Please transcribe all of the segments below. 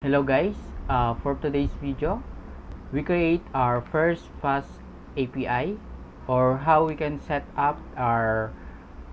Hello guys, for today's video, we create our first fast API or how we can set up our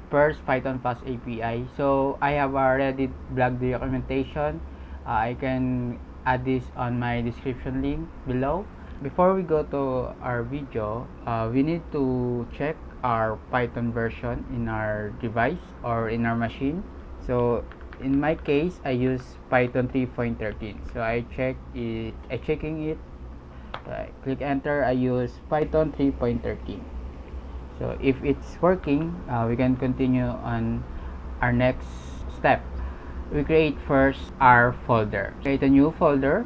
first Python fast API. So I have a Reddit blog documentation. I can add this on my description link below. Before we go to our video, we need to check our Python version in our device or in our machine. So in my case, I use Python 3.13. So I checking it. So I click enter. I use Python 3.13. So if it's working, we can continue on our next step. We create first our folder. Create a new folder.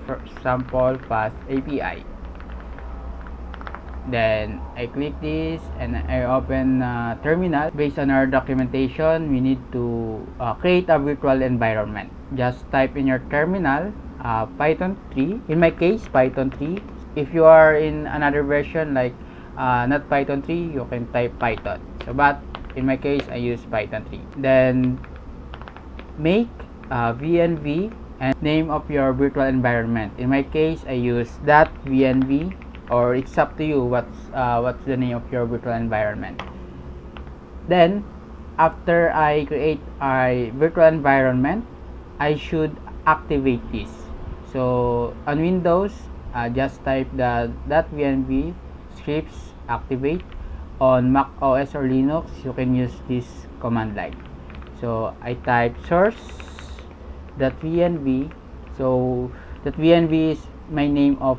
For sample fast API. Then I click this and I open terminal. Based on our documentation, we need to create a virtual environment. Just type in your terminal Python 3. In my case, Python 3. If you are in another version like not Python 3, you can type Python. So, but in my case, I use Python 3. Then make VNV and name of your virtual environment. In my case, I use .vnv, or it's up to you what's the name of your virtual environment. Then after I create a virtual environment, I should activate this. So on Windows, just type the .vnv scripts activate. On Mac OS or Linux, you can use this command line. So I type source.vnv. So .vnv is my name of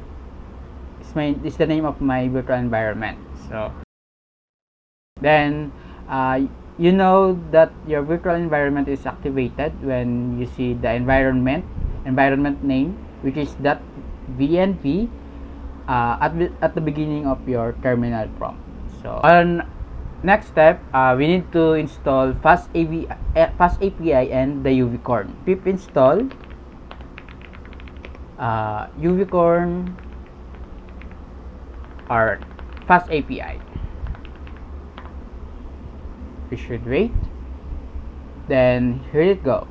is the name of my virtual environment. So then you know that your virtual environment is activated when you see the environment name, which is .vnv at the beginning of your terminal prompt. So on next step, we need to install FastAPI and the Uvicorn. Pip install Uvicorn or FastAPI. We should wait. Then here it go.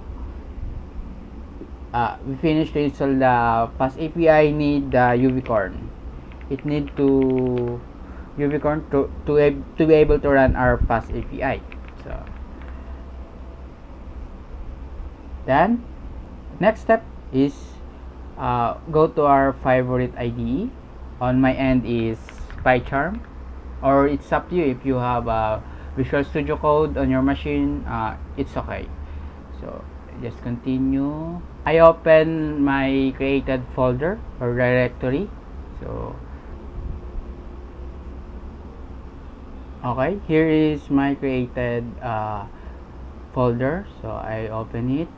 We finished to install the FastAPI. Need the Uvicorn. It need to Uvicorn to be able to run our FastAPI. So then next step is go to our favorite IDE. On my end is PyCharm, or it's up to you. If you have a Visual Studio Code on your machine, it's okay. So just continue. I open my created folder or directory. So okay, here is my created folder. So I open it,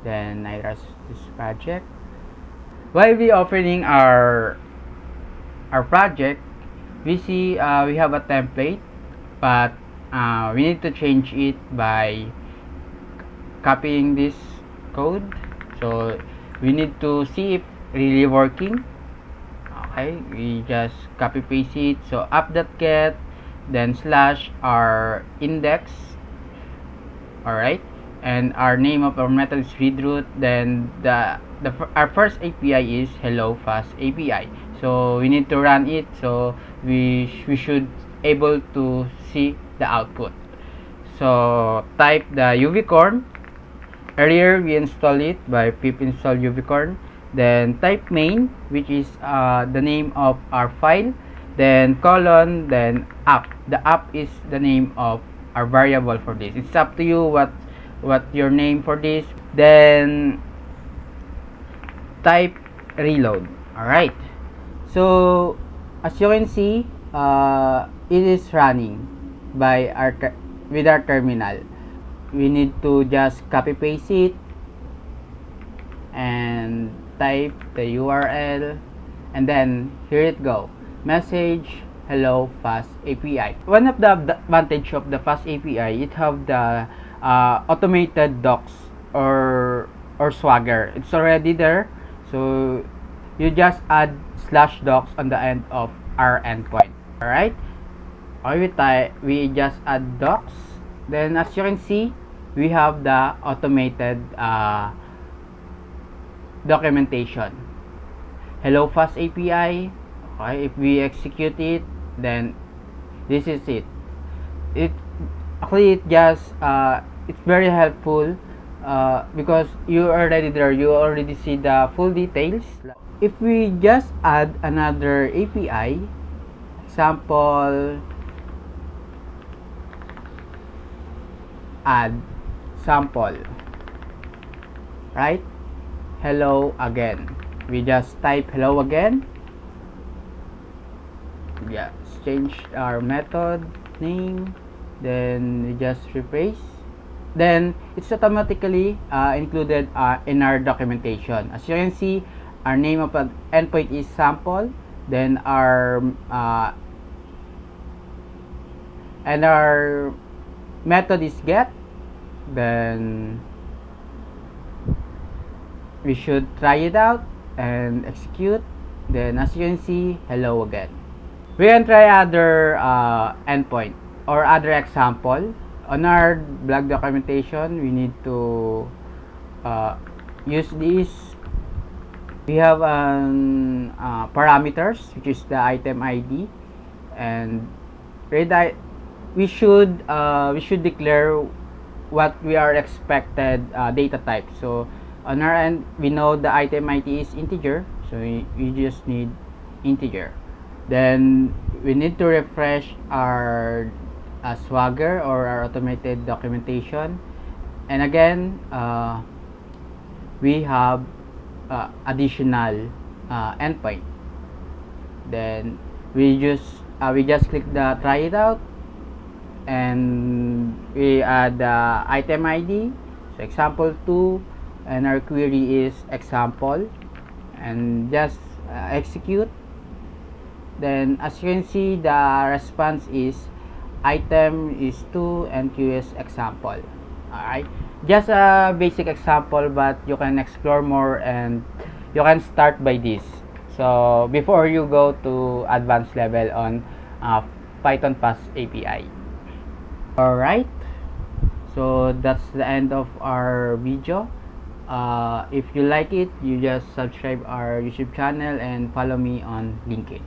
then I run this project. While we opening our project, we see we have a template, but we need to change it by copying this code. So we need to see if really working. Okay, we just copy paste it. So app.get, then slash our index. Alright, and our name of our method is readroot. Then our first API is hello fast API. So we need to run it. So we should able to see the output. So type the Uvicorn. Earlier we installed it by pip install Uvicorn. Then type main, which is the name of our file. Then colon, then app. The app is the name of our variable for this. It's up to you what your name for this. Then type reload. Alright, so as you can see, it is running by with our terminal. We need to just copy paste it and type the URL, and then here it go, message hello fast API. One of the advantage of the fast API, it have the automated docs or Swagger. It's already there, so you just add /docs on the end of our endpoint. Alright, we just add docs. Then as you can see, we have the automated documentation. Hello FastAPI. Okay, if we execute it, then this is it. It actually it just it's very helpful because you are already there. You already see the full details. If we just add another API, example, add sample, right? Hello again. We just type hello again. Yeah, change our method name, then we just replace, then it's automatically included in our documentation. As you can see, our name of an endpoint is sample, then our method is get, then we should try it out and execute, then as you can see, hello again. We can try other endpoint or other example. On our blog documentation, we need to use this. We have parameters, which is the item ID, and we should declare what we are expected data type. So on our end, we know the item ID is integer, so we just need integer. Then we need to refresh our Swagger or our automated documentation, and again we have additional endpoint. Then we just click the try it out, and we add the item ID, so example 2, and our query is example, and just execute. Then as you can see, the response is item is 2 and Q is example. Alright, just a basic example, but you can explore more and you can start by this. So before you go to advanced level on Python FastAPI. Alright, so that's the end of our video. If you like it, you just subscribe our YouTube channel and follow me on LinkedIn.